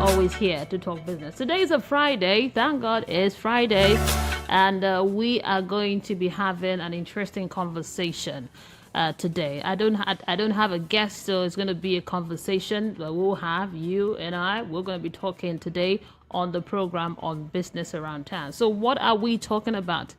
always here to talk business. Today is a Friday. Thank God it's Friday. And we are going to be having an interesting conversation today. I don't have a guest, so it's going to be a conversation that we'll have, you and I. We're going to be talking today on the program on business around town. So what are we talking about?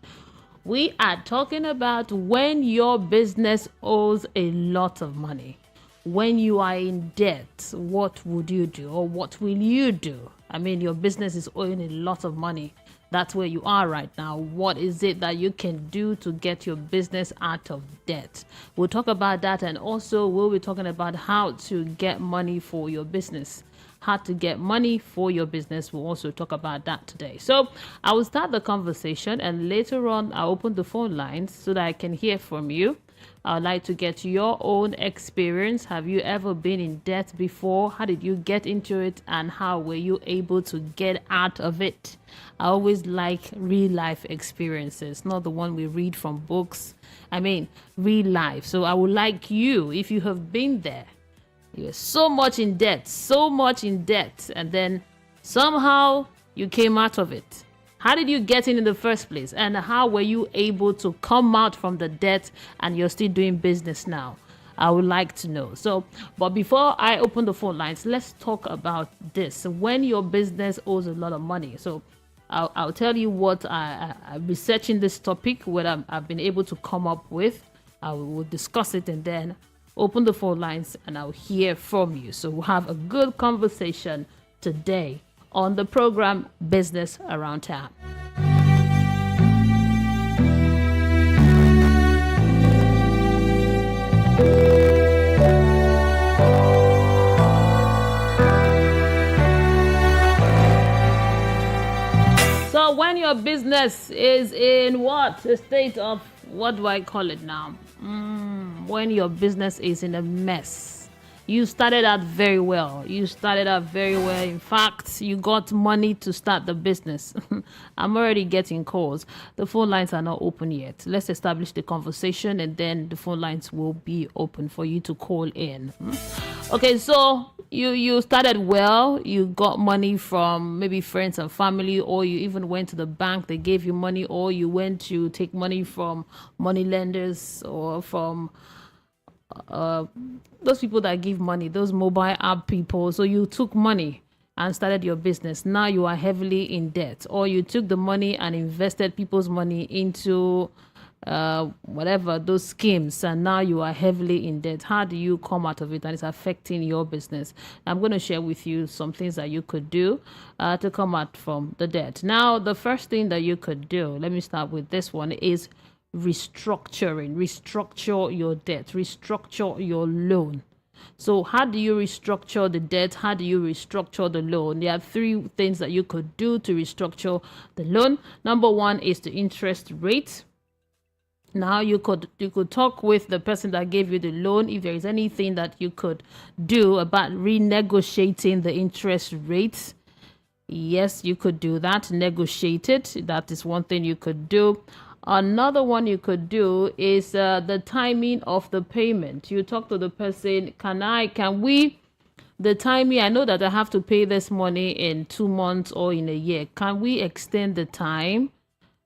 We are talking about when your business owes a lot of money. When you are in debt, what would you do, or what will you do? I mean, your business is owing a lot of money. That's where you are right now. What is it that you can do to get your business out of debt? We'll talk about that, and also we'll be talking about how to get money for your business. How to get money for your business. We'll also talk about that today. So I will start the conversation, and later on I'll open the phone lines so that I can hear from you. I'd like to get your own experience. Have you ever been in debt before? How did you get into it, and how were you able to get out of it? I always like real life experiences, not the one we read from books. I mean, real life. So I would like you, if you have been there, you're so much in debt, and then somehow you came out of it. How did you get in the first place? And how were you able to come out from the debt and you're still doing business now? I would like to know. So, but before I open the phone lines, let's talk about this. When your business owes a lot of money. So I'll tell you what I'm researching this topic, what I've been able to come up with. I will discuss it and then open the phone lines and I'll hear from you. So we'll have a good conversation today on the program Business Around Town. So when your business is in what? A state of, what do I call it now? When your business is in a mess. You started out very well. In fact, you got money to start the business. I'm already getting calls. The phone lines are not open yet. Let's establish the conversation and then the phone lines will be open for you to call in. Okay, so you started well. You got money from maybe friends and family, or you even went to the bank. They gave you money, or you went to take money from money lenders or from those people that give money, those mobile app people. So you took money and started your business. Now you are heavily in debt, or you took the money and invested people's money into whatever those schemes, and now you are heavily in debt. How do you come out of it, and it's affecting your business? I'm going to share with you some things that you could do to come out from the debt. Now, the first thing that you could do, let me start with this one, is restructuring. Restructure your debt, restructure your loan. So how do you restructure the debt? How do you restructure the loan? There are three things that you could do to restructure the loan. Number one is the interest rate. Now you could talk with the person that gave you the loan if there is anything that you could do about renegotiating the interest rates. Yes, you could do that, negotiate it. That is one thing you could do. Another one you could do is the timing of the payment. You talk to the person, the timing, I know that I have to pay this money in 2 months or in a year. Can we extend the time?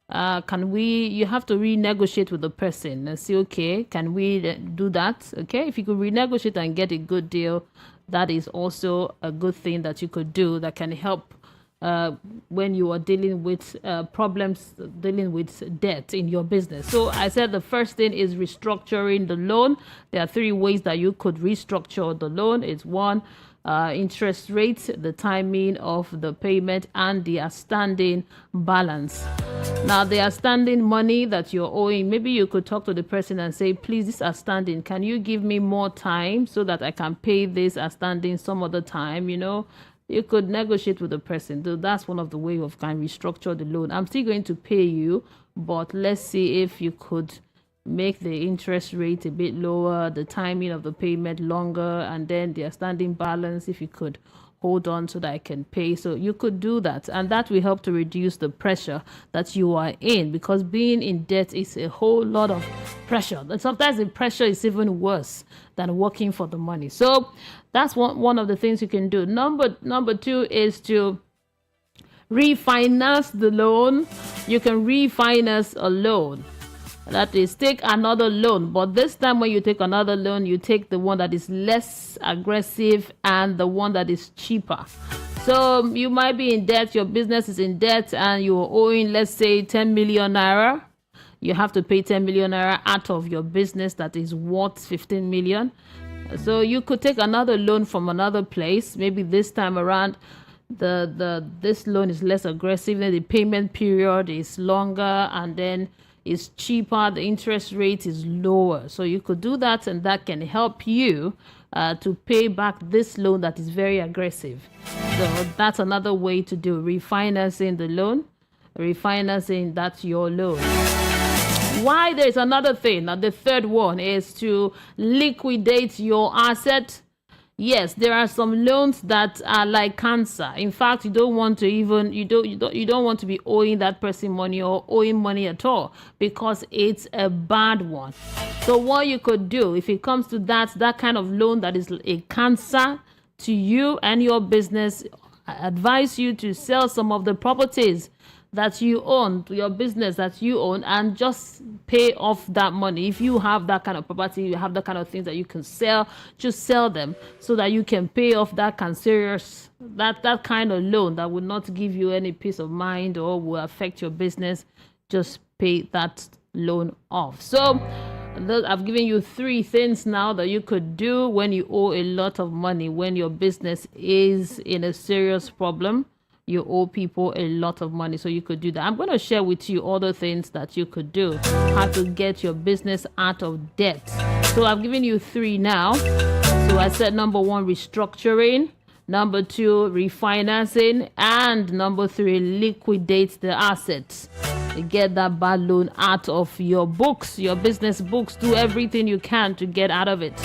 You have to renegotiate with the person and say, okay, can we do that? Okay, if you could renegotiate and get a good deal, that is also a good thing that you could do that can help when you are dealing with problems, dealing with debt in your business. So I said the first thing is restructuring the loan. There are three ways that you could restructure the loan. It's one, interest rates, the timing of the payment, and the outstanding balance. Now, the outstanding money that you're owing, maybe you could talk to the person and say, please, this outstanding, can you give me more time so that I can pay this outstanding some other time, You could negotiate with the person. So that's one of the ways of kind of restructure the loan. I'm still going to pay you, but let's see if you could make the interest rate a bit lower, the timing of the payment longer, and then the outstanding balance, if you could hold on so that I can pay. So you could do that, and that will help to reduce the pressure that you are in, because being in debt is a whole lot of pressure, and sometimes the pressure is even worse than working for the money. So that's one of the things you can do. Number two is to refinance the loan. You can refinance a loan. That is, take another loan, but this time when you take another loan, you take the one that is less aggressive and the one that is cheaper. So you might be in debt, your business is in debt, and you're owing, let's say, 10 million naira. You have to pay 10 million naira out of your business that is worth 15 million. So you could take another loan from another place. Maybe this time around, this loan is less aggressive, then the payment period is longer, and then is cheaper, the interest rate is lower. So you could do that, and that can help you to pay back this loan that is very aggressive. So that's another way to do refinancing the loan. Refinancing, that's your loan. Why? There's another thing. Now the third one is to liquidate your asset. Yes, there are some loans that are like cancer. In fact, you don't want to even you don't want to be owing that person money or owing money at all, because it's a bad one. So what you could do, if it comes to that kind of loan that is a cancer to you and your business, I advise you to sell some of the properties that you own, your business that you own, and just pay off that money. If you have that kind of property, you have that kind of things that you can sell, just sell them so that you can pay off that cancerous, that kind of loan that will not give you any peace of mind or will affect your business. Just pay that loan off. So I've given you 3 things now that you could do when you owe a lot of money, when your business is in a serious problem. You owe people a lot of money, so you could do that. I'm going to share with you other things that you could do, how to get your business out of debt. So I've given you 3 now. So I said number 1, restructuring. Number 2, refinancing. And number 3, liquidate the assets. Get that bad loan out of your books, your business books. Do everything you can to get out of it.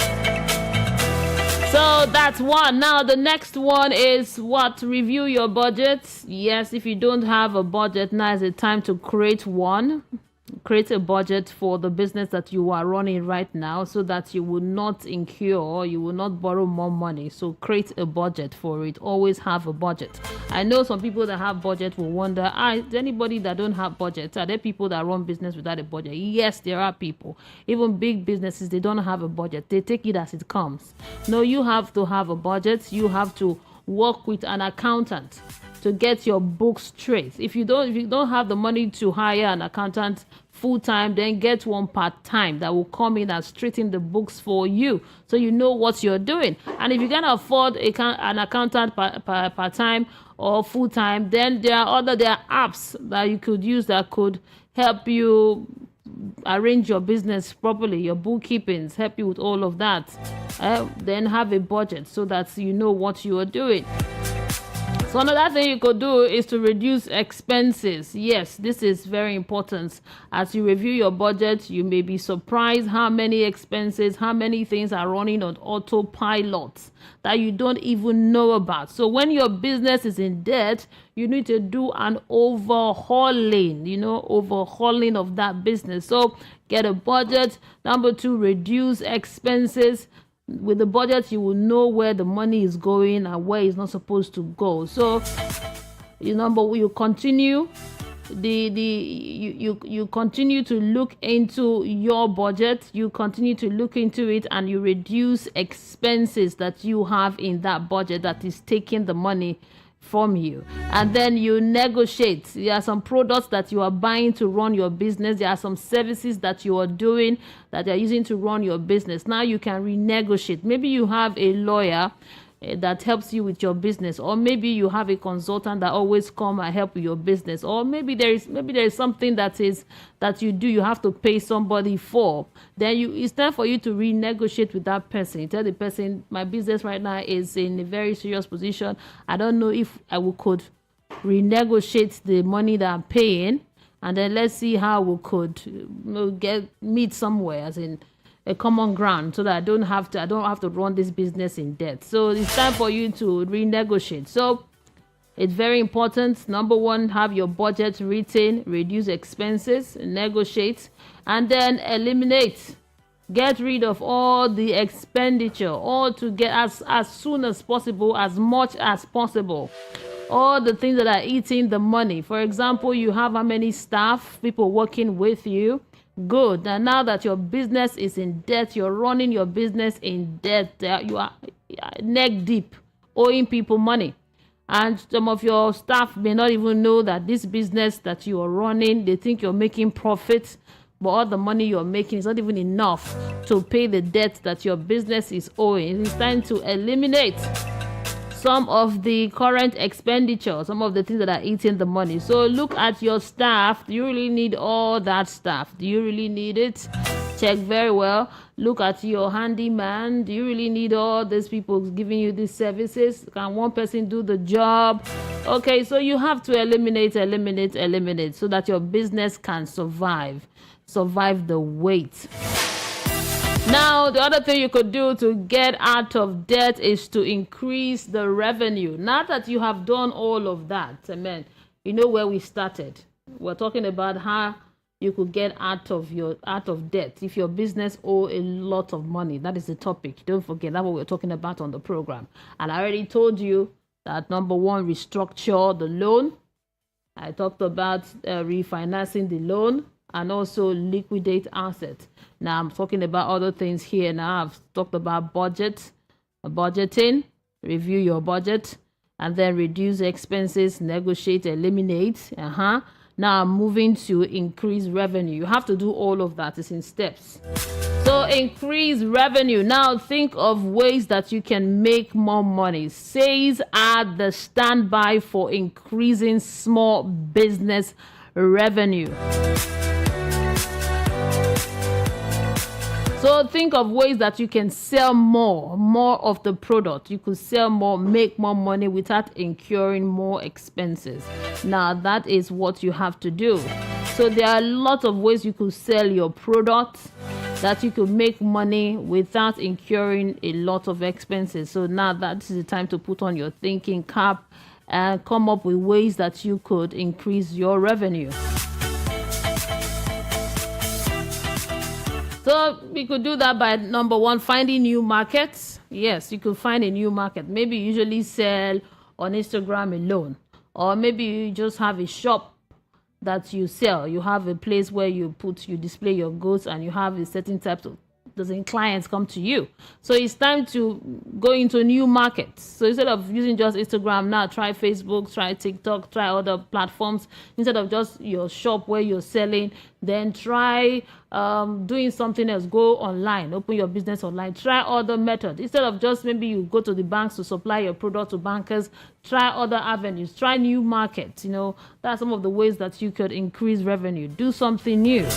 So that's one. Now the next one is what? Review your budget. Yes, if you don't have a budget, now is the time to create one. Create a budget for the business that you are running right now, so that you will not incur, you will not borrow more money. So create a budget for it. Always have a budget. I know some people that have budget will wonder, is anybody that don't have budget? Are there people that run business without a budget? Yes, there are people. Even big businesses, they don't have a budget. They take it as it comes. No, you have to have a budget. You have to work with an accountant to get your books straight. If you don't have the money to hire an accountant full-time, then get one part-time that will come in and straighten the books for you, so you know what you're doing. And if you can afford an accountant part-time or full-time, then there are apps that you could use that could help you arrange your business properly, your bookkeepings, help you with all of that. Then have a budget so that you know what you are doing. So another thing you could do is to reduce expenses. Yes, this is very important. As you review your budget, you may be surprised how many expenses, how many things are running on autopilot that you don't even know about. So when your business is in debt, you need to do an overhauling of that business. So get a budget. Number 2, reduce expenses. With the budget, you will know where the money is going and where it's not supposed to go. So you continue you continue to look into your budget. You continue to look into it, and you reduce expenses that you have in that budget that is taking the money from you. And then you negotiate. There are some products that you are buying to run your business. There are some services that you are doing that you are using to run your business. Now you can renegotiate. Maybe you have a lawyer that helps you with your business, or maybe you have a consultant that always come and help with your business, or maybe there is something that you have to pay somebody for. Then it's time for you to renegotiate with that person. You tell the person, my business right now is in a very serious position. I don't know if could renegotiate the money that I'm paying, and then let's see how we could meet somewhere, as in a common ground so that I don't have to run this business in debt. So it's time for you to renegotiate. So it's very important. Number one, have your budget written, reduce expenses, negotiate, and then eliminate. Get rid of all the expenditure, all to get as soon as possible, as much as possible. All the things that are eating the money. For example, you have how many staff, people working with you. Good. And now that your business is in debt, you're running your business in debt. You are neck deep, owing people money. And some of your staff may not even know that this business that you are running, they think you're making profit, but all the money you're making is not even enough to pay the debt that your business is owing. It's time to eliminate some of the current expenditure, some of the things that are eating the money. So look at your staff. Do you really need all that staff? Do you really need it? Check very well. Look at your handyman. Do you really need all these people giving you these services? Can one person do the job? Okay, so you have to eliminate so that your business can survive the wait. Now, the other thing you could do to get out of debt is to increase the revenue. Now that you have done all of that, amen, you know where we started. We're talking about how you could get out of debt. If your business owe a lot of money, that is the topic. Don't forget, that's what we're talking about on the program. And I already told you that number one, restructure the loan. I talked about refinancing the loan and also liquidate assets. Now I'm talking about other things here. Now I've talked about budgeting, review your budget, and then reduce expenses, negotiate, eliminate. Now I'm moving to increase revenue. You have to do all of that. It's in steps. So increase revenue. Now think of ways that you can make more money. Sales are the standby for increasing small business revenue. So think of ways that you can sell more of the product. You could sell more, make more money without incurring more expenses. Now that is what you have to do. So there are a lot of ways you could sell your product that you could make money without incurring a lot of expenses. So now that is the time to put on your thinking cap and come up with ways that you could increase your revenue. So we could do that by number one, finding new markets. Yes, you could find a new market. Maybe you usually sell on Instagram alone, or maybe you just have a shop that you sell. You have a place where you display your goods, and you have a certain type of clients come to you. So it's time to go into new markets. So instead of using just Instagram now, try Facebook, try TikTok, try other platforms. Instead of just your shop where you're selling, then try doing something else. Go online, open your business online, try other methods. Instead of just maybe you go to the banks to supply your product to bankers, try other avenues, try new markets. That's some of the ways that you could increase revenue. Do something new.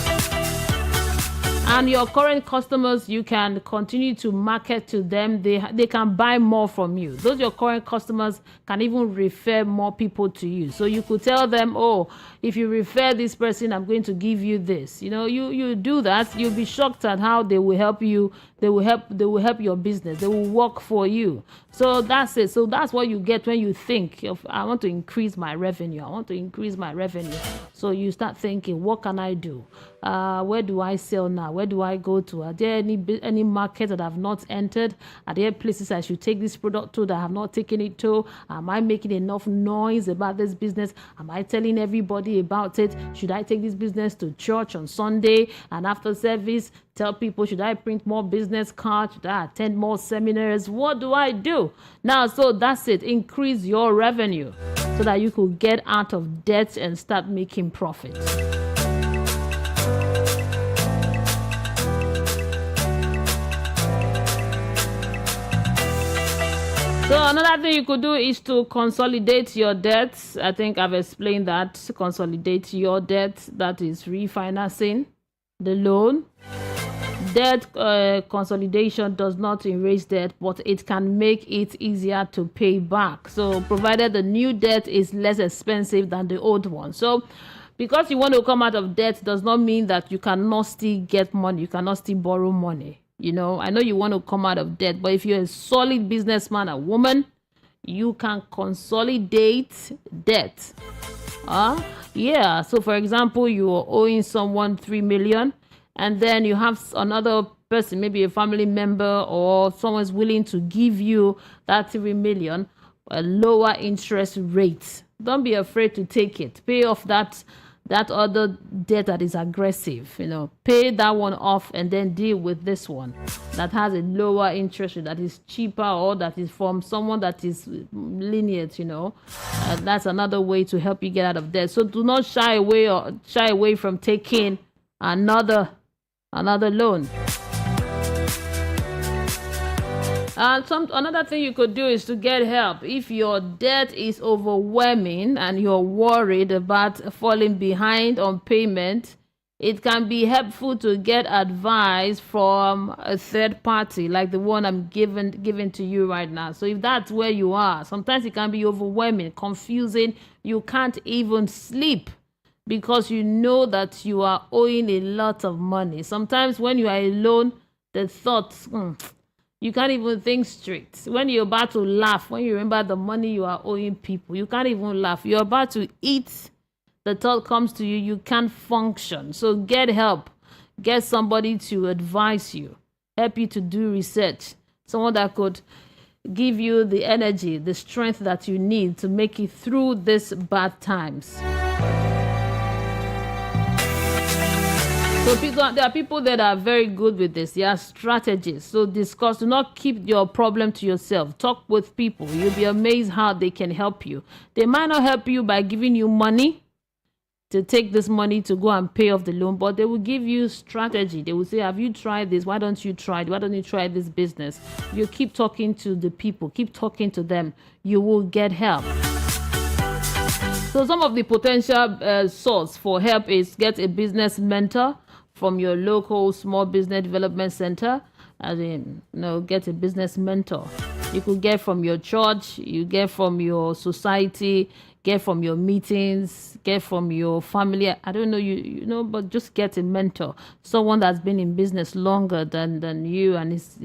And your current customers, you can continue to market to them. They can buy more from you. Those your current customers can even refer more people to you. So you could tell them, oh, if you refer this person, I'm going to give you this. You do that. You'll be shocked at how they will help you. They will help your business. They will work for you. So that's it. So that's what you get when you think of, I want to increase my revenue. I want to increase my revenue. So you start thinking, what can I do? Where do I sell now? Where do I go to? Are there any markets that I have not entered? Are there places I should take this product to that I have not taken it to? Am I making enough noise about this business? Am I telling everybody about it? Should I take this business to church on Sunday and after service? Tell people, should I print more business cards? Should I attend more seminars? What do I do? Now, so that's it. Increase your revenue so that you could get out of debt and start making profits. So another thing you could do is to consolidate your debts. I think I've explained that. Consolidate your debt. That is refinancing the loan. Debt consolidation does not erase debt, but it can make it easier to pay back. So provided the new debt is less expensive than the old one. So because you want to come out of debt does not mean that you cannot still get money. You cannot still borrow money. You know, I know you want to come out of debt, but if you're a solid businessman or woman, you can consolidate debt. Yeah. So for example, you are owing someone 3 million, and then you have another person, maybe a family member or someone's willing to give you that 3 million, a lower interest rate. Don't be afraid to take it. Pay off that other debt that is aggressive. You know, pay that one off and then deal with this one that has a lower interest rate, that is cheaper, or that is from someone that is lenient. You know, that's another way to help you get out of debt. So do not shy away from taking another loan. And another thing you could do is to get help. If your debt is overwhelming and you're worried about falling behind on payment, it can be helpful to get advice from a third party, like the one I'm giving to you right now. So if that's where you are, sometimes it can be overwhelming, confusing. You can't even sleep because you know that you are owing a lot of money. Sometimes when you are alone, the thoughts, you can't even think straight. When you're about to laugh, when you remember the money you are owing people, you can't even laugh. You're about to eat, the thought comes to you, you can't function. So get help. Get somebody to advise you, help you to do research. Someone that could give you the energy, the strength that you need to make it through these bad times. So there are people that are very good with this. They are strategists. So discuss. Do not keep your problem to yourself. Talk with people. You'll be amazed how they can help you. They might not help you by giving you money to take this money to go and pay off the loan, but they will give you strategy. They will say, have you tried this? Why don't you try it? Why don't you try this business? You keep talking to the people. Keep talking to them. You will get help. So some of the potential source for help is get a business mentor from your local small business development center. As in, get a business mentor. You could get from your church, you get from your society, get from your meetings, get from your family. I don't know, but just get a mentor. Someone that's been in business longer than you and is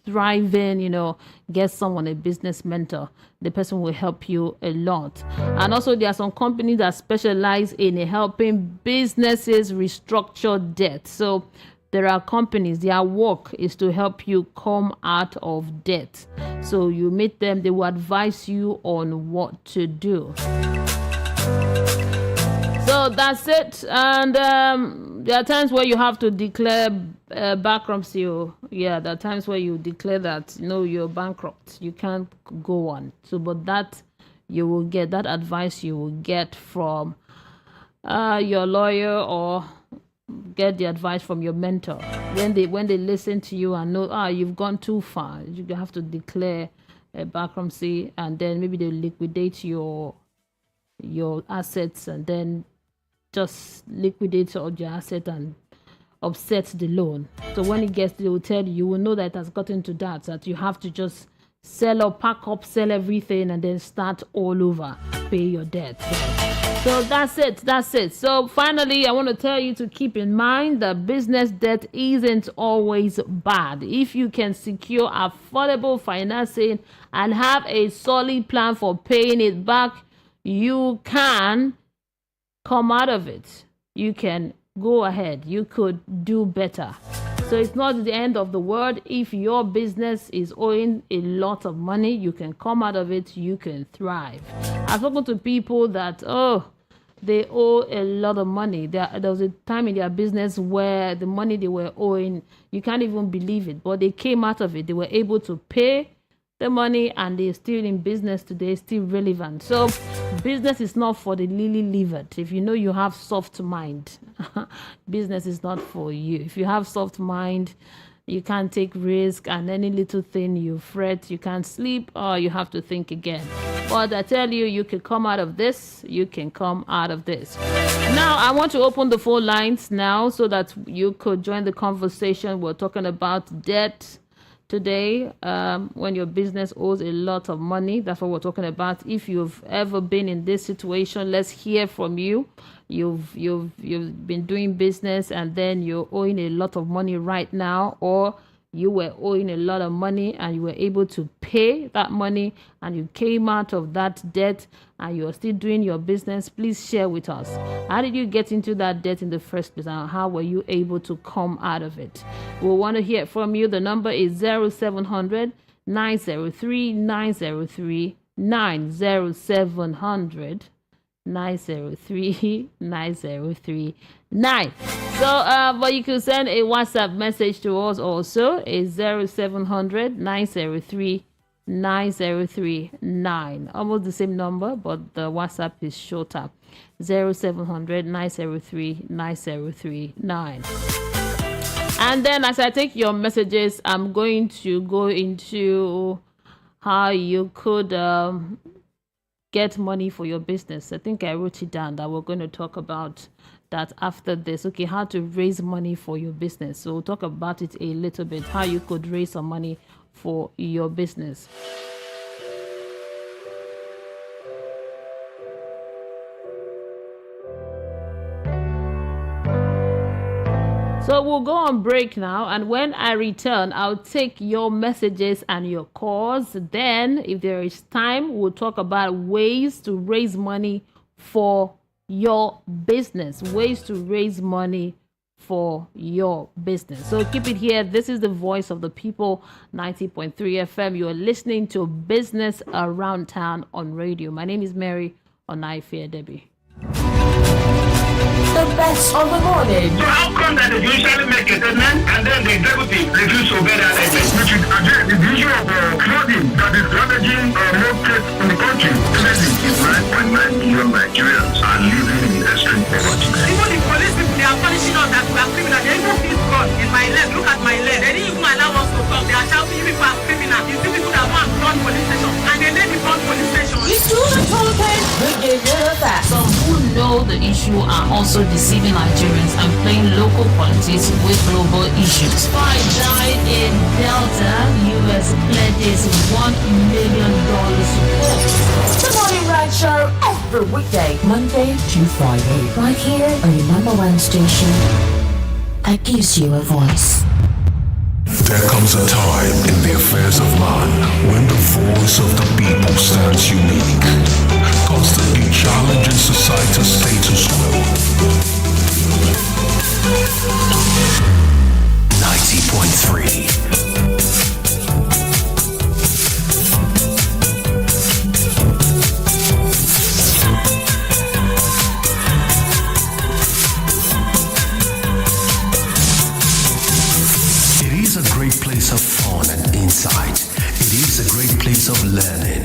thriving, get someone, a business mentor. The person will help you a lot. And also there are some companies that specialize in helping businesses restructure debt. So there are companies, their work is to help you come out of debt. So you meet them, they will advise you on what to do. So that's it. And there are times where you have to declare bankruptcy. Yeah, there are times where you declare that, you're bankrupt. You can't go on. So, but that you will get, that advice you will get from your lawyer, or get the advice from your mentor. When they listen to you and know, you've gone too far, you have to declare a bankruptcy, and then maybe they liquidate your assets, and then just liquidate all your asset and offset the loan. So when it gets, they will tell you, you will know that it has gotten to that you have to just sell or pack up, sell everything, and then start all over, pay your debt. So that's it. So finally, I want to tell you to keep in mind that business debt isn't always bad. If you can secure affordable financing and have a solid plan for paying it back, you can come out of it. You can go ahead. You could do better. So it's not the end of the world. If your business is owing a lot of money, you can come out of it. You can thrive. I've spoken to people that, they owe a lot of money. There was a time in their business where the money they were owing, you can't even believe it, but they came out of it. They were able to pay the money, and they're still in business today, still relevant. So business is not for the lily-livered. If you know you have soft mind, business is not for you. If you have soft mind, you can't take risk, and any little thing you fret, you can't sleep, or you have to think again. But I tell you, you can come out of this. You can come out of this. Now, I want to open the phone lines now so that you could join the conversation. We're talking about debt, today, when your business owes a lot of money. That's what we're talking about. If you've ever been in this situation, let's hear from you. You've been doing business and then you're owing a lot of money right now, or you were owing a lot of money and you were able to pay that money and you came out of that debt and you're still doing your business. Please share with us. How did you get into that debt in the first place and how were you able to come out of it? We'll want to hear from you. The number is 0700 903 903 90700 903 9039. So, but you can send a WhatsApp message to us also. It's 0700 903 9039. Almost the same number, but the WhatsApp is shorter. 0700 903 9039. And then as I take your messages, I'm going to go into how you could get money for your business. I think I wrote it down that we're going to talk about that after this. Okay, how to raise money for your business. So we'll talk about it a little bit, how you could raise some money for your business. So we'll go on break now, and when I return, I'll take your messages and your calls. Then, if there is time, we'll talk about ways to raise money for your business. Ways to raise money for your business. So keep it here. This is the Voice of the People, 90.3 FM. You are listening to Business Around Town on radio. My name is Mary Onaifia Debbie. The best of the morning. So how come that they usually make a statement and then the executive refuse to obey that statement? Which is again the issue of flooding that is ravaging most states in the country. 9.9 million Nigerians are living in extreme poverty. Even the police people, they are punishing us that we are criminals. They even feel God in my leg. Look at my leg. They didn't even allow us to talk. They are shouting people are criminals. You see people that want to run police station and they let me run police station. You do the content, we give you the facts. Some who know the issue are also deceiving Nigerians and playing local politics with global issues. Spy died in Delta. U.S. pledges $1 million support. The Morning Ride Show every weekday, Monday to Friday, right here on your number one station that gives you a voice. There comes a time in the affairs of man when the voice of the people stands unique, constantly challenging society's status quo. 90.3 place of fun and insight. It is a great place of learning.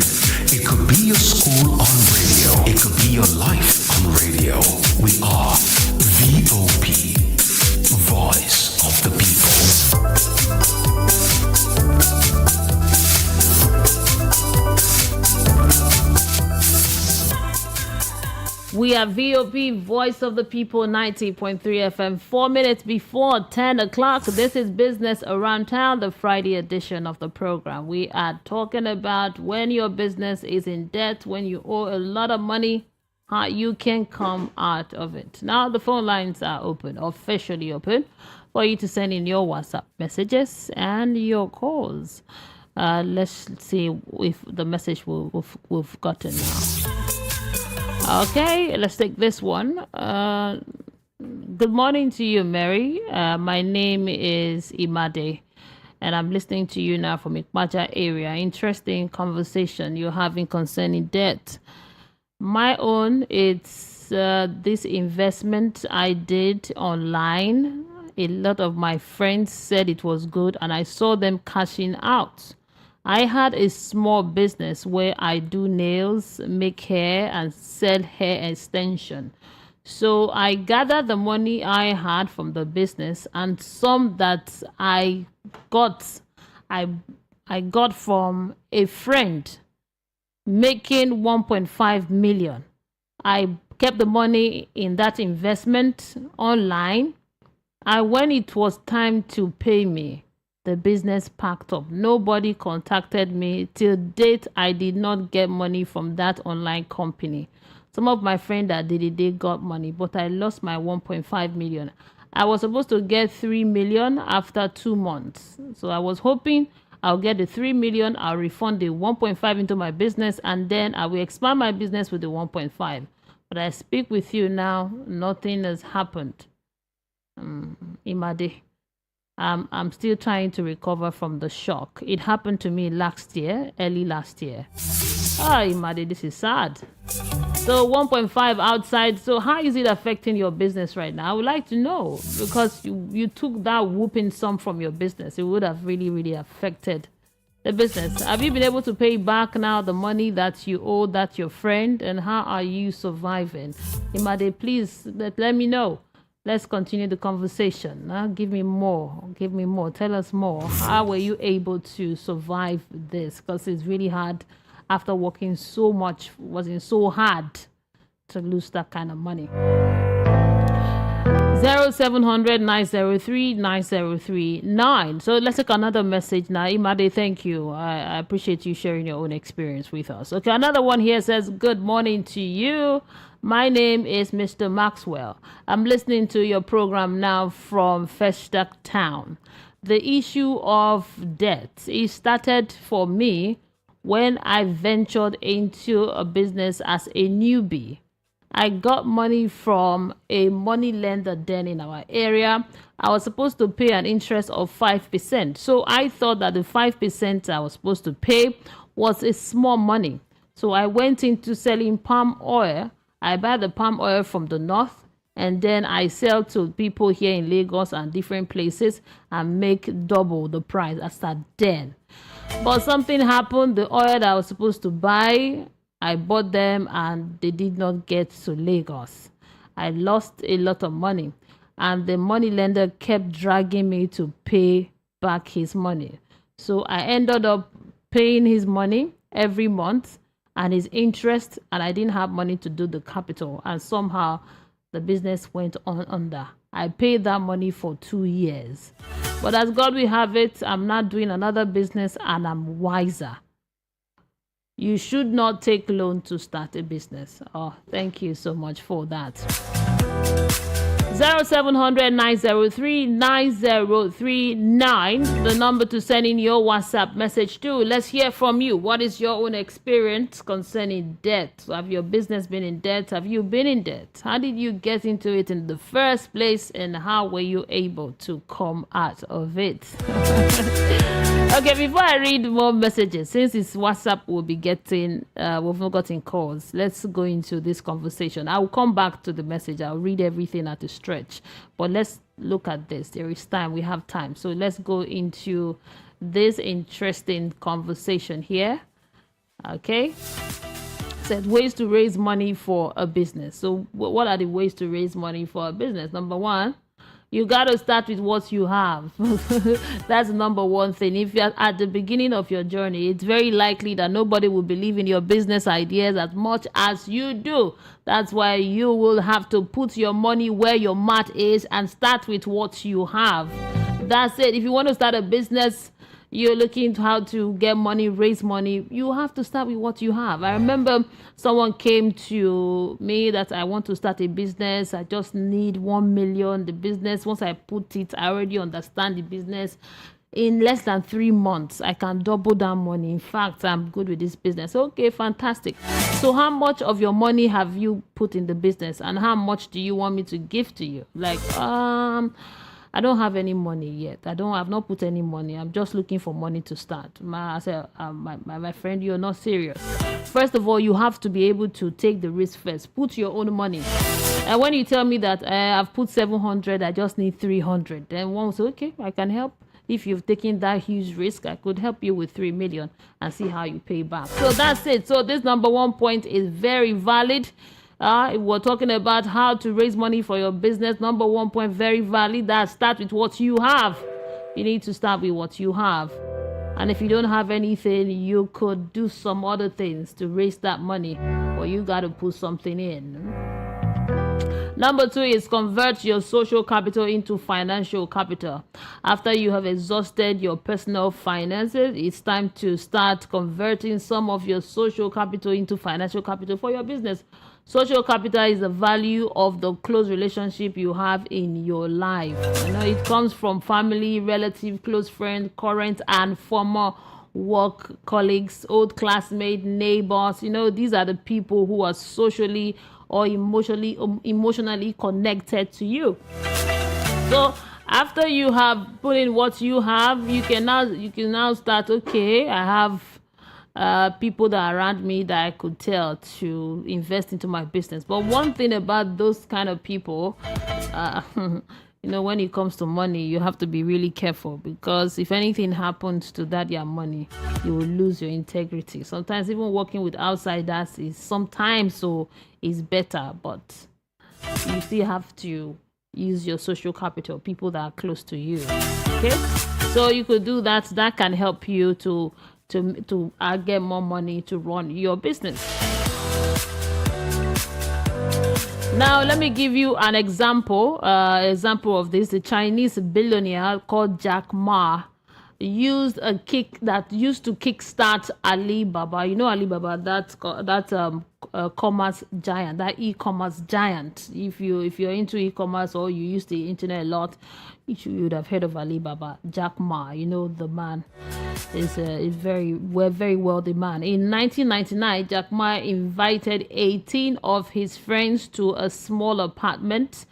It could be your school on radio. It could be your life on radio. We are VOP, Voice of the People. We are VOP, Voice of the People, 90.3 FM, 4 minutes before 10 o'clock. This is Business Around Town, the Friday edition of the program. We are talking about when your business is in debt, when you owe a lot of money, how you can come out of it. Now, the phone lines are open, officially open, for you to send in your WhatsApp messages and your calls. Let's see if the message we've gotten now. Okay, let's take this one. Good morning to you, Mary. My name is Imade, and I'm listening to you now from Ikmaja area. Interesting conversation you're having concerning debt. My own, it's this investment I did online. A lot of my friends said it was good, and I saw them cashing out. I had a small business where I do nails, make hair, and sell hair extension. So I gathered the money I had from the business and some that I got from a friend, making 1.5 million. I kept the money in that investment online, and when it was time to pay me, The business packed up. Nobody contacted me. Till date, I did not get money from that online company. Some of my friends that did it, they got money, but I lost my 1.5 million. I was supposed to get 3 million after 2 months. So I was hoping I'll get the 3 million, I'll refund the 1.5 into my business, and then I will expand my business with the 1.5. But I speak with you now, nothing has happened. Imade, I'm still trying to recover from the shock. It happened to me early last year. Imade, this is sad. So 1.5 outside. So how is it affecting your business right now? I would like to know, because you took that whooping sum from your business. It would have really, really affected the business. Have you been able to pay back now the money that you owe that your friend? And how are you surviving? Imade, please let me know. Let's continue the conversation. Give me more. Tell us more. How were you able to survive this? Because it's really hard after working so much. Wasn't so hard to lose that kind of money. 0700 903 9039. So let's take another message now. Imade, thank you. I appreciate you sharing your own experience with us. Okay, another one here says, good morning to you. My name is Mr. Maxwell. I'm listening to your program now from Festac Town. The issue of debt, it started for me when I ventured into a business as a newbie. I got money from a money lender then in our area. I was supposed to pay an interest of 5%. So I thought that the 5% I was supposed to pay was a small money. So I went into selling palm oil. I buy the palm oil from the north, and then I sell to people here in Lagos and different places and make double the price as that then. But something happened. The oil that I was supposed to buy, I bought them and they did not get to Lagos. I lost a lot of money, and the money lender kept dragging me to pay back his money. So I ended up paying his money every month and his interest, and I didn't have money to do the capital, and somehow the business went on under. I paid that money for 2 years. But as God will have it, I'm not doing another business and I'm wiser. You should not take loan to start a business. Oh, thank you so much for that. 0700 903 9039, the number to send in your WhatsApp message to. Let's hear from you. What is your own experience concerning debt? Have your business been in debt? Have you been in debt? How did you get into it in the first place, and how were you able to come out of it? Okay, before I read more messages, since it's WhatsApp, we'll be getting, we've not gotten calls. Let's go into this conversation. I'll come back to the message. I'll read everything at a stretch. But let's look at this. There is time. We have time. So let's go into this interesting conversation here. Okay. Said ways to raise money for a business. So what are the ways to raise money for a business? Number one, you got to start with what you have. That's the number one thing. If you're at the beginning of your journey, it's very likely that nobody will believe in your business ideas as much as you do. That's why you will have to put your money where your mouth is and start with what you have. That's it. If you want to start a business, you're looking to how to get money, raise money, you have to start with what you have. I remember someone came to me that I want to start a business. I just need 1 million. The business, once I put it, I already understand the business. In less than 3 months, I can double that money. In fact, I'm good with this business. Okay, fantastic. So how much of your money have you put in the business, and how much do you want me to give to you? Like, I don't have any money yet. I've not put any money. I'm just looking for money to start. I said, my friend, you're not serious. First of all, you have to be able to take the risk first. Put your own money. And when you tell me that I've put 700, I just need 300, then one will say, okay, I can help. If you've taken that huge risk, I could help you with 3 million and see how you pay back. So that's it. So this number one point is very valid. We're talking about how to raise money for your business. Number 1 point, very valid. That start with what you have. You need to start with what you have. And if you don't have anything, you could do some other things to raise that money, or you got to put something in. Number 2 is convert your social capital into financial capital. After you have exhausted your personal finances, it's time to start converting some of your social capital into financial capital for your business. Social capital is the value of the close relationship you have in your life. You know, it comes from family, relative, close friend, current and former work colleagues, old classmates, neighbors. You know, these are the people who are socially or emotionally connected to you. So after you have put in what you have, you can now start, okay, I have people that are around me that I could tell to invest into my business. But one thing about those kind of people, you know, when it comes to money, you have to be really careful, because if anything happens to that your money, you will lose your integrity. Sometimes even working with outsiders is better, but you still have to use your social capital, people that are close to you. Okay, so you could do that. That can help you to get more money to run your business. Now, let me give you an example of this. A Chinese billionaire called Jack Ma used to kickstart Alibaba. You know Alibaba, that commerce giant, that e-commerce giant. If you're into e-commerce or you use the internet a lot, you would have heard of Alibaba. Jack Ma, you know, the man is very wealthy man. In 1999, Jack Ma invited 18 of his friends to a small apartment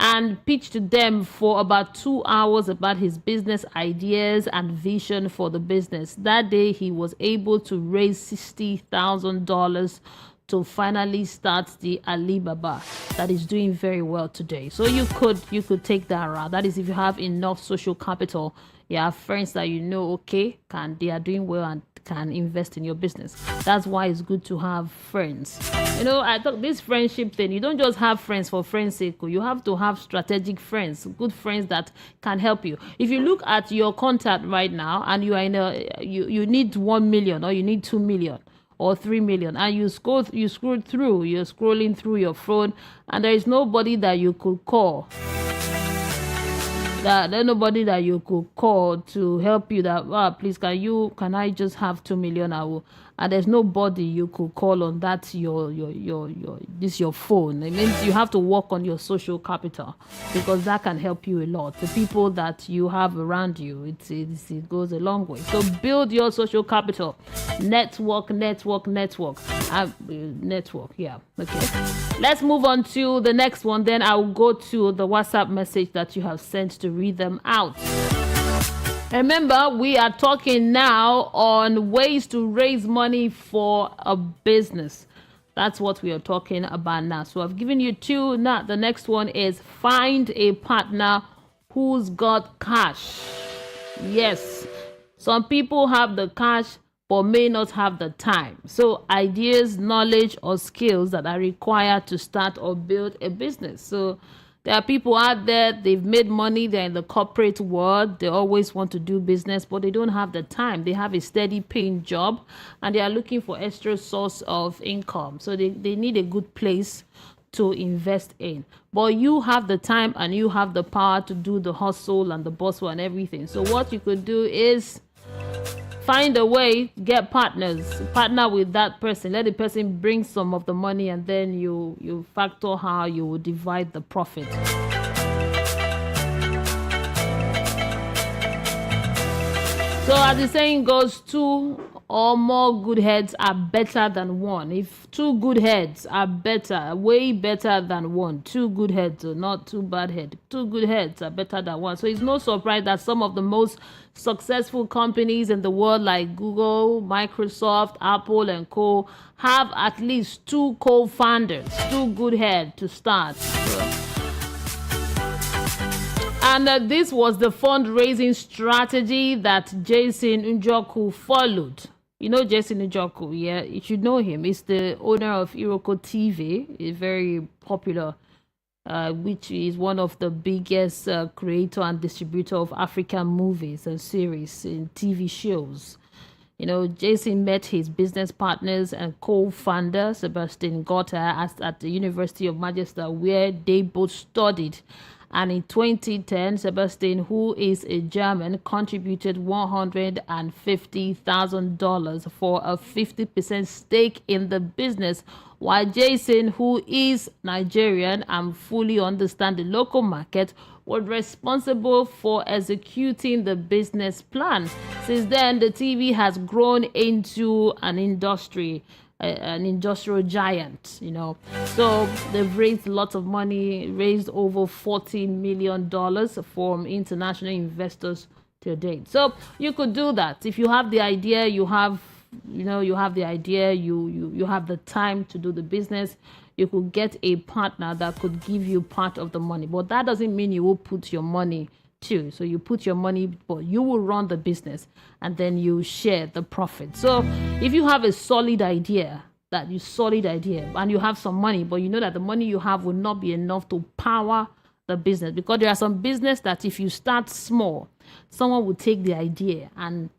and pitched to them for about 2 hours about his business ideas and vision for the business. That day, he was able to raise $60,000 to finally start the Alibaba that is doing very well today. So you could take that route. That is, if you have enough social capital, you have friends that you know, okay, they are doing well and can invest in your business. That's why it's good to have friends. You know, I thought this friendship thing, you don't just have friends for friends' sake. You have to have strategic friends, good friends that can help you. If you look at your contact right now and you are you need 1 million or you need 2 million or 3 million, and you're scrolling through your phone, and there is nobody that you could call. There's nobody that you could call to help you, that please can I just have 2 million? And there's nobody you could call on that your phone. It means you have to work on your social capital, because that can help you a lot. The people that you have around you, it goes a long way. So build your social capital. Network. Yeah. Okay. Let's move on to the next one. Then I'll go to the WhatsApp message that you have sent to read them out. Remember, we are talking now on ways to raise money for a business. That's what we are talking about now. So I've given you 2. Now the next one is find a partner who's got cash. Yes, some people have the cash but may not have the time. So ideas, knowledge, or skills that are required to start or build a business. So there are people out there, they've made money, they're in the corporate world, they always want to do business, but they don't have the time. They have a steady paying job and they are looking for extra source of income. So they need a good place to invest in. But you have the time and you have the power to do the hustle and the bustle and everything. So what you could do is find a way, get partner with that person. Let the person bring some of the money, and then you factor how you will divide the profit. So as the saying goes, 2 or more good heads are better than 1. If 2 good heads are better, way better than 1. 2 good heads are not 2 bad heads. 2 good heads are better than 1. So it's no surprise that some of the most successful companies in the world, like Google, Microsoft, Apple, and co, have at least 2 co-founders, 2 good heads to start. And this was the fundraising strategy that Jason Njoku followed. You know Jason Njoku, yeah? You should know him. He's the owner of Iroko TV. He's very popular, which is one of the biggest creator and distributor of African movies and series and TV shows. Jason met his business partners and co-founder Sebastian Gotter at the University of Manchester, where they both studied. And in 2010, Sebastian, who is a German, contributed $150,000 for a 50% stake in the business, while Jason, who is Nigerian and fully understands the local market, was responsible for executing the business plan. Since then, the TV has grown into an industrial giant, So they've raised lots of money, raised over $40 million from international investors to date. So you could do that. If you have the idea, you have the idea, you have the time to do the business, you could get a partner that could give you part of the money. But that doesn't mean you will put your money too. So you put your money, but you will run the business and then you share the profit. So if you have a solid idea, and you have some money, but you know that the money you have will not be enough to power the business, because there are some business that if you start small, someone will take the idea and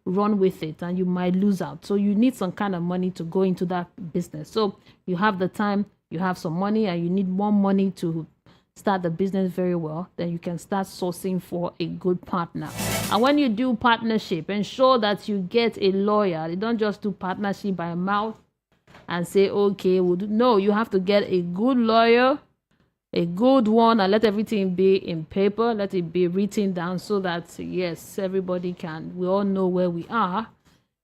run with it and you might lose out. So you need some kind of money to go into that business. So you have the time, you have some money, and you need more money to start the business very well, then you can start sourcing for a good partner. And when you do partnership, ensure that you get a lawyer. You don't just do partnership by mouth and say, okay, we'll do. No, you have to get a good lawyer, a good one, and let everything be in paper, let it be written down so that, yes, we all know where we are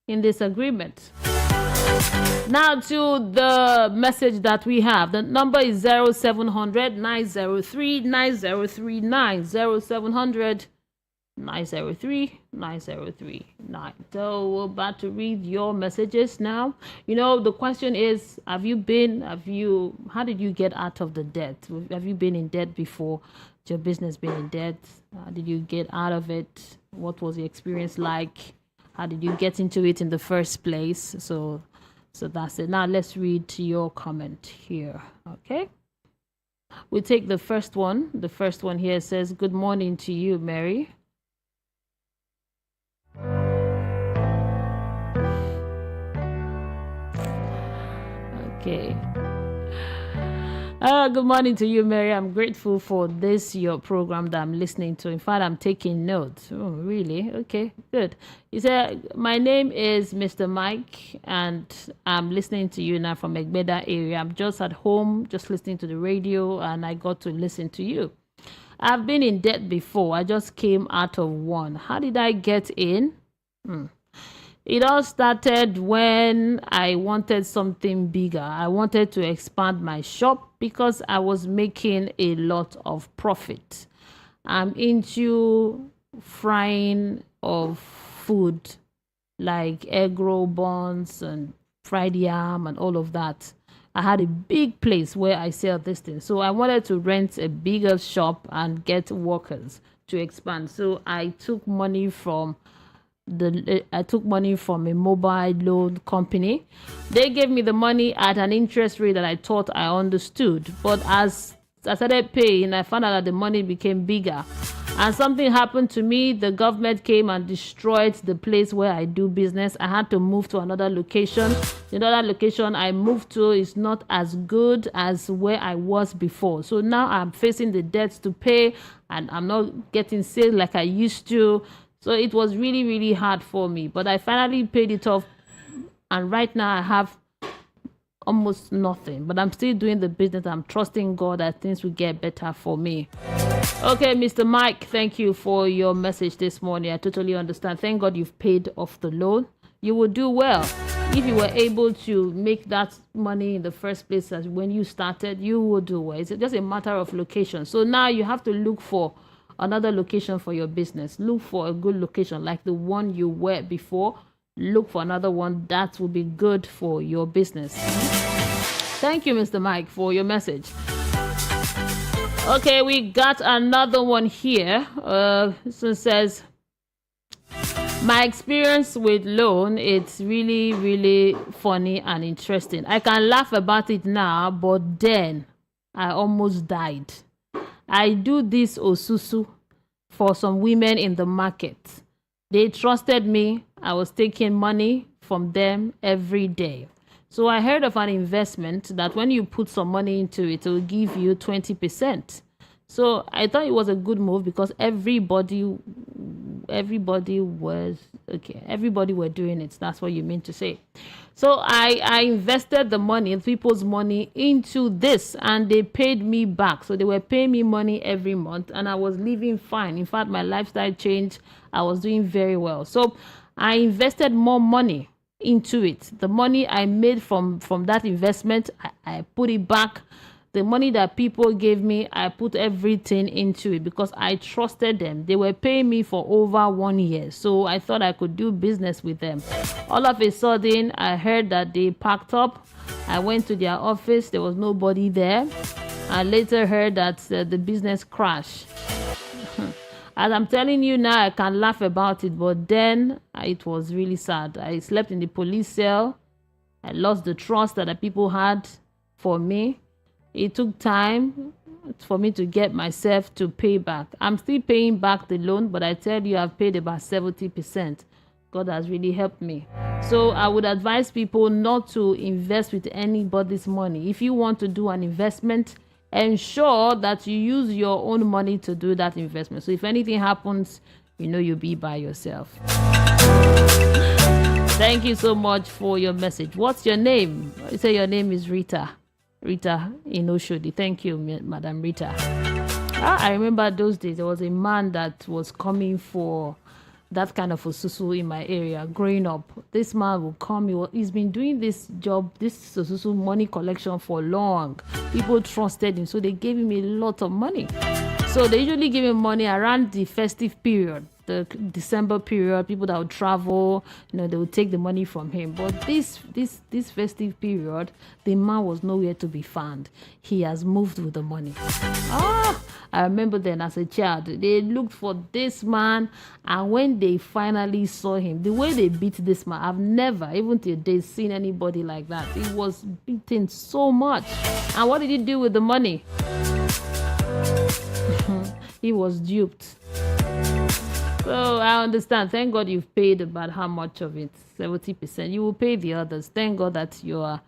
in this agreement. Now to the message that we have. The number is 0700 903 9039. 0700 903-9039. So we're about to read your messages now. The question is, how did you get out of the debt? Have you been in debt before? Has your business been in debt? Did you get out of it? What was the experience like? How did you get into it in the first place? So that's it. Now let's read your comment here. Okay. We take the first one. The first one here says, good morning to you, Mary. Okay. Good morning to you, Mary. I'm grateful for your program that I'm listening to. In fact, I'm taking notes. Oh, really? Okay, good. You said, my name is Mr. Mike, and I'm listening to you now from Egbeda area. I'm just at home, just listening to the radio, and I got to listen to you. I've been in debt before. I just came out of one. How did I get in? It all started when I wanted something bigger. I wanted to expand my shop because I was making a lot of profit. I'm into frying of food like egg roll buns and fried yam and all of that. I had a big place where I sell this thing. So I wanted to rent a bigger shop and get workers to expand. So I took money from a mobile loan company. They gave me the money at an interest rate that I thought I understood. But as I started paying, I found out that the money became bigger. And something happened to me. The government came and destroyed the place where I do business. I had to move to another location. The other location I moved to is not as good as where I was before. So now I'm facing the debts to pay, and I'm not getting sales like I used to. So it was really, really hard for me. But I finally paid it off. And right now I have almost nothing. But I'm still doing the business. I'm trusting God that things will get better for me. Okay, Mr. Mike, thank you for your message this morning. I totally understand. Thank God you've paid off the loan. You will do well. If you were able to make that money in the first place as when you started, you will do well. It's just a matter of location. So now you have to look for another location for your business. Look for a good location like the one you were before. Look for another one that will be good for your business. Thank you, Mr. Mike, for your message. Okay, we got another one here. So it says, my experience with loan, it's really, really funny and interesting. I can laugh about it now, but then I almost died. I do this osusu for some women in the market. They trusted me I was taking money from them every day. So I heard of an investment that when you put some money into it, it will give you 20%. So I thought it was a good move because everybody was okay. Everybody were doing it. That's what you mean to say. So I invested the money, people's money, into this, and they paid me back. So they were paying me money every month, and I was living fine. In fact, my lifestyle changed. I was doing very well. So I invested more money into it. The money I made from that investment, I put it back. The money that people gave me, I put everything into it because I trusted them. They were paying me for over 1 year. So I thought I could do business with them. All of a sudden, I heard that they packed up. I went to their office. There was nobody there. I later heard that the business crashed. As I'm telling you now, I can laugh about it. But then it was really sad. I slept in the police cell. I lost the trust that the people had for me. It took time for me to get myself to pay back. I'm still paying back the loan, but I tell you, I've paid about 70%. God has really helped me. So I would advise people not to invest with anybody's money. If you want to do an investment, ensure that you use your own money to do that investment. So if anything happens, you'll be by yourself. Thank you so much for your message. What's your name? You say your name is Rita. Rita in Oshodi. Thank you, Madam Rita. I remember those days. There was a man that was coming for that kind of osusu in my area growing up. This man will come. He's been doing this job, this osusu money collection for long. People trusted him, so they gave him a lot of money. So they usually give him money around the festive period, the December period. People that would travel, they would take the money from him. But this festive period, the man was nowhere to be found. He has moved with the money. I remember then as a child, they looked for this man, and when they finally saw him, the way they beat this man, I've never, even till date, seen anybody like that. He was beaten so much. And what did he do with the money? He was duped. So I understand. Thank God you've paid about how much of it? 70%. You will pay the others. Thank God that you're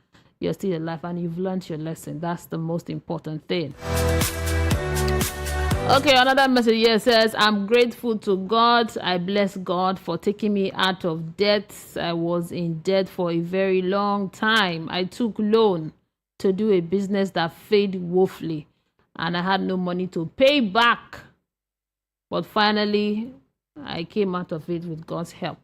still alive and you've learned your lesson. That's the most important thing. Okay, another message here says, I'm grateful to God. I bless God for taking me out of debt. I was in debt for a very long time. I took loan to do a business that failed woefully, and I had no money to pay back. But finally, I came out of it with God's help.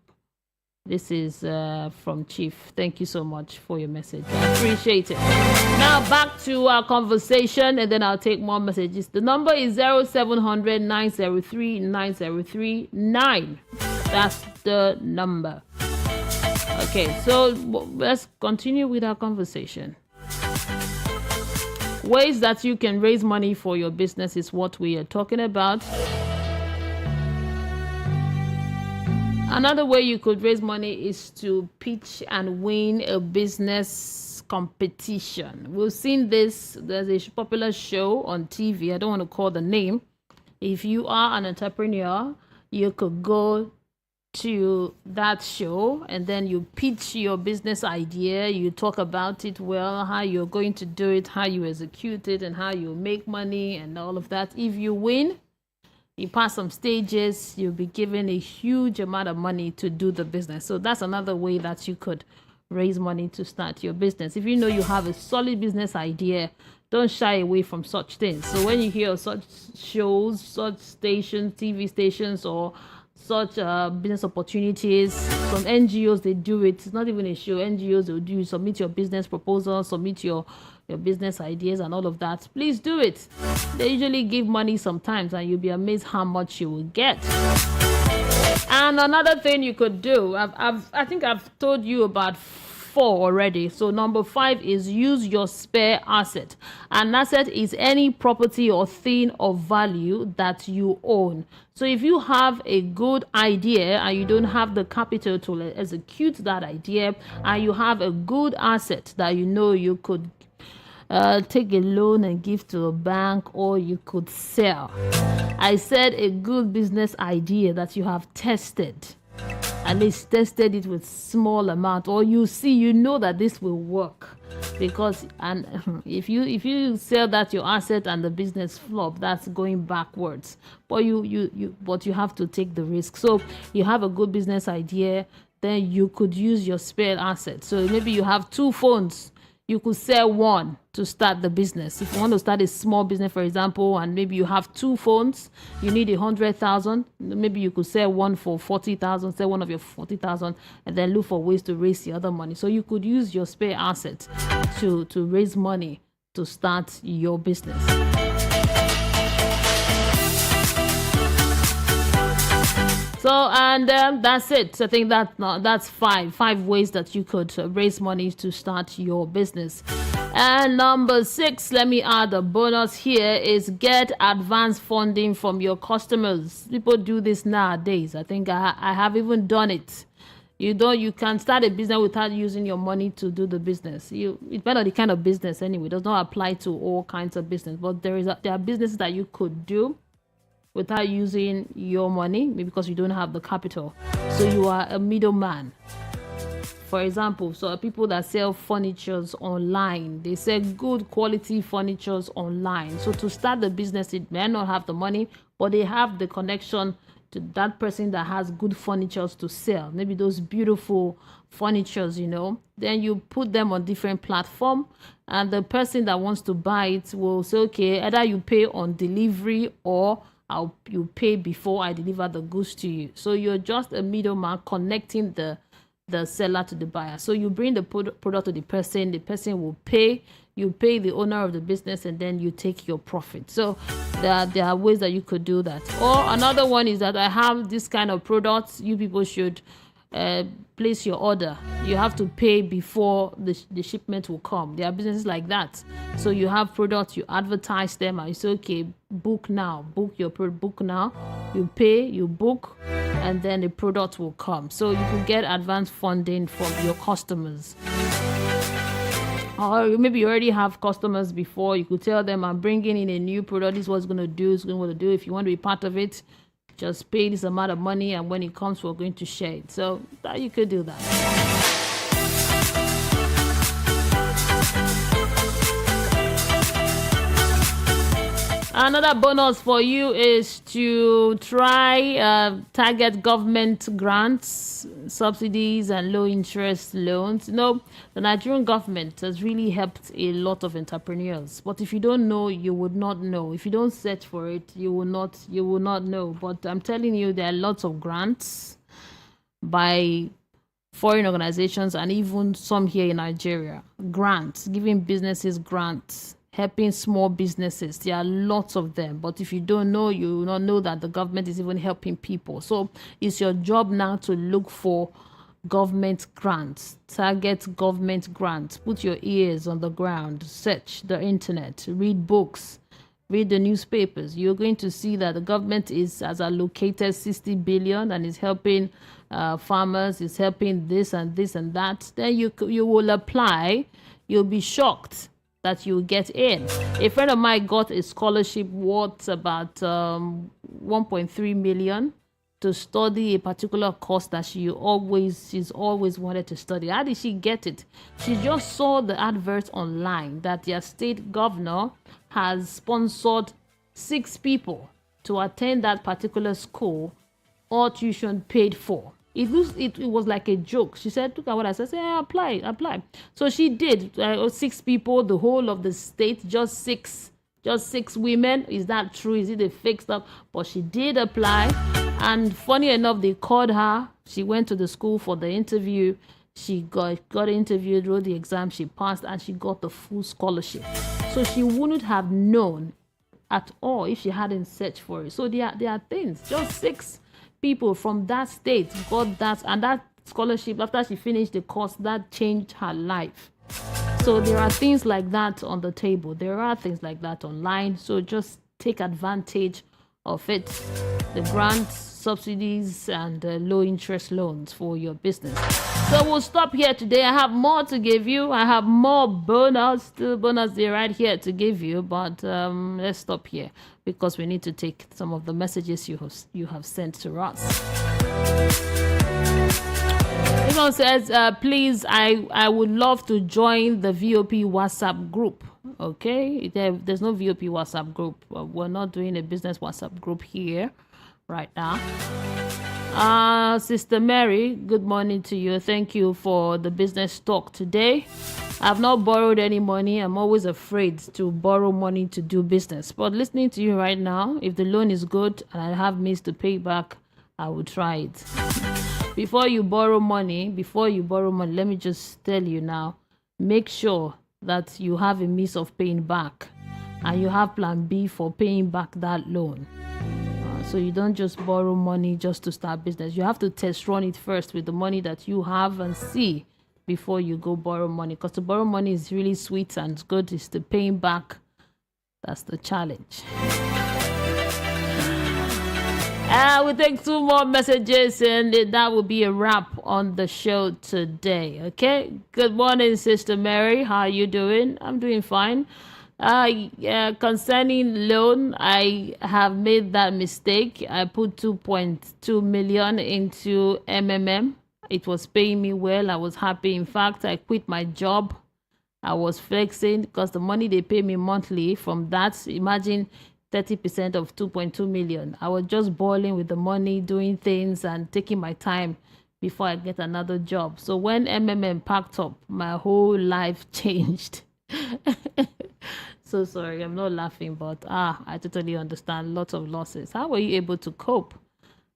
This is from Chief. Thank you so much for your message. I appreciate it. Now back to our conversation, and then I'll take more messages. The number is 0700 903 9039. That's the number. Okay, so let's continue with our conversation. Ways that you can raise money for your business is what we are talking about. Another way you could raise money is to pitch and win a business competition. We've seen this. There's a popular show on TV. I don't want to call the name. If you are an entrepreneur, you could go to that show and then you pitch your business idea. You talk about it well, how you're going to do it, how you execute it, and how you make money and all of that. If you win, you pass some stages, you'll be given a huge amount of money to do the business. So that's another way that you could raise money to start your business. If you know you have a solid business idea, don't shy away from such things. So when you hear of such shows, such stations, TV stations, or such business opportunities from NGOs, they do it. It's not even a show. NGOs will do. You submit your business proposal, submit your business ideas and all of that. Please do it. They usually give money sometimes, and you'll be amazed how much you will get. And another thing you could do, I think I've told you about 4 already. So number 5 is use your spare asset. An asset is any property or thing of value that you own. So if you have a good idea and you don't have the capital to execute that idea, and you have a good asset that you could take a loan and give to a bank, or you could sell. I said a good business idea that you have tested. at least tested it with small amount, or you know that this will work. Because and if you sell that your asset and the business flop, that's going backwards. But you have to take the risk. So you have a good business idea, then you could use your spare asset. So maybe you have 2 phones, you could sell one to start the business. If you want to start a small business, for example, and maybe you have 2 phones, you need 100,000. Maybe you could sell one for 40,000, sell one of your 40,000, and then look for ways to raise the other money. So you could use your spare asset to raise money to start your business. So, and that's it. I think that's five ways that you could raise money to start your business. And number 6, let me add a bonus here, is get advance funding from your customers. People do this nowadays. I think I have even done it. You can start a business without using your money to do the business. It depends on the kind of business anyway. It does not apply to all kinds of business, but there are businesses that you could do without using your money, maybe because you don't have the capital. So you are a middleman. For example, so people that sell furnitures online, they sell good quality furnitures online. So to start the business, it may not have the money, but they have the connection to that person that has good furnitures to sell. Maybe those beautiful furnitures, then you put them on different platform, and the person that wants to buy it will say, okay, either you pay on delivery or you pay before I deliver the goods to you. So you're just a middleman connecting the seller to the buyer. So you bring the product to the person will pay, you pay the owner of the business, and then you take your profit. So there are ways that you could do that. Or another one is that I have this kind of products, you people should place your order. You have to pay before the shipment will come. There are businesses like that. So you have products, you advertise them, and you say, okay, book now, book your book now. You pay, you book, and then the product will come. So you can get advance funding from your customers. Or maybe you already have customers before. You could tell them, I'm bringing in a new product. This is what it's going to do. It's going to do. If you want to be part of it, just pay this amount of money, and when it comes, we're going to share it. So that you could do that. Another bonus for you is to try target government grants, subsidies, and low interest loans. The Nigerian government has really helped a lot of entrepreneurs. But if you don't know, you would not know. If you don't search for it, you will not know. But I'm telling you, there are lots of grants by foreign organizations and even some here in Nigeria. Grants, giving businesses grants, helping small businesses. There are lots of them, but if you don't know, you will not know that the government is even helping people. So it's your job now to look for government grants, target government grants, put your ears on the ground, search the internet, read books, read the newspapers. You're going to see that the government has allocated 60 billion and is helping farmers, is helping this and this and that. Then you will apply. You'll be shocked that you get in. A friend of mine got a scholarship worth about 1.3 million to study a particular course that she's always wanted to study. How did she get it? She just saw the advert online that their state governor has sponsored 6 people to attend that particular school, all tuition paid for. It was like a joke. She said, look at what I said. Apply. So she did. 6 people, the whole of the state, just six women. Is that true? Is it a fake stuff? But she did apply. And funny enough, they called her. She went to the school for the interview. She got interviewed, wrote the exam, she passed, and she got the full scholarship. So she wouldn't have known at all if she hadn't searched for it. So there are things. Just 6 people from that state got that, and that scholarship, after she finished the course, that changed her life. So there are things like that on the table. There are things like that online. So just take advantage of it. The grants, subsidies, and low interest loans for your business. So we'll stop here today. I have more to give you. I have more bonus there right here to give you. But let's stop here because we need to take some of the messages you have sent to us. This one says, please, I would love to join the VOP WhatsApp group. Okay, there's no VOP WhatsApp group. We're not doing a business WhatsApp group here right now. Sister Mary, good morning to you. Thank you for the business talk today. I've not borrowed any money. I'm always afraid to borrow money to do business. But listening to you right now, if the loan is good and I have means to pay back, I will try it. Before you borrow money, let me just tell you now, make sure that you have a means of paying back and you have plan B for paying back that loan. So you don't just borrow money just to start business. You have to test run it first with the money that you have and see before you go borrow money. Because to borrow money is really sweet and it's good. It's the paying back. That's the challenge. We'll take 2 more messages and that will be a wrap on the show today. Okay. Good morning, Sister Mary. How are you doing? I'm doing fine. Concerning loan, I have made that mistake. I put 2.2 million into MMM. It was paying me well. I was happy. In fact, I quit my job. I was flexing because the money they pay me monthly from that, imagine 30% of 2.2 million. I was just boiling with the money, doing things and taking my time before I get another job. So when MMM packed up, my whole life changed. So sorry, I'm not laughing, but I totally understand. Lots of losses. How were you able to cope?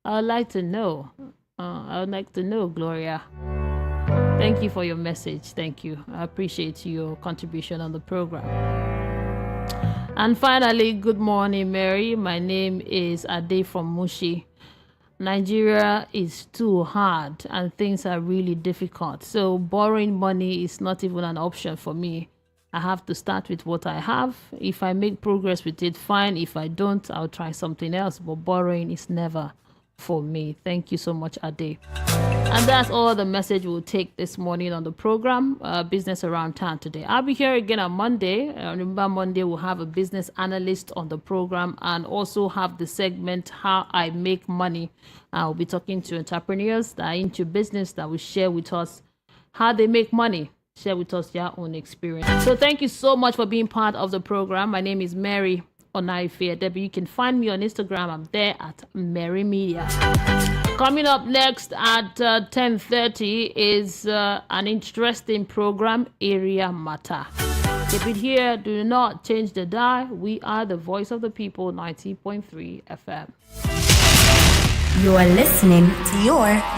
I would like to know. Gloria. Thank you for your message. Thank you. I appreciate your contribution on the program. And finally, good morning, Mary. My name is Ade from Mushi. Nigeria is too hard and things are really difficult. So borrowing money is not even an option for me. I have to start with what I have. If I make progress with it, fine. If I don't, I'll try something else. But borrowing is never for me. Thank you so much, Ade. And that's all the message we'll take this morning on the program, Business Around Town today. I'll be here again on Monday. Remember, Monday we'll have a business analyst on the program and also have the segment, How I Make Money. I'll be talking to entrepreneurs that are into business that will share with us how they make money. Share with us their own experience. So thank you so much for being part of the program. My name is Mary Onaife Debbie. You can find me on Instagram. I'm there at Mary Media. Coming up next at 10:30 is an interesting program, Area Matter. Keep it here. Do not change the dial. We are the voice of the people, 90.3 FM. You are listening to your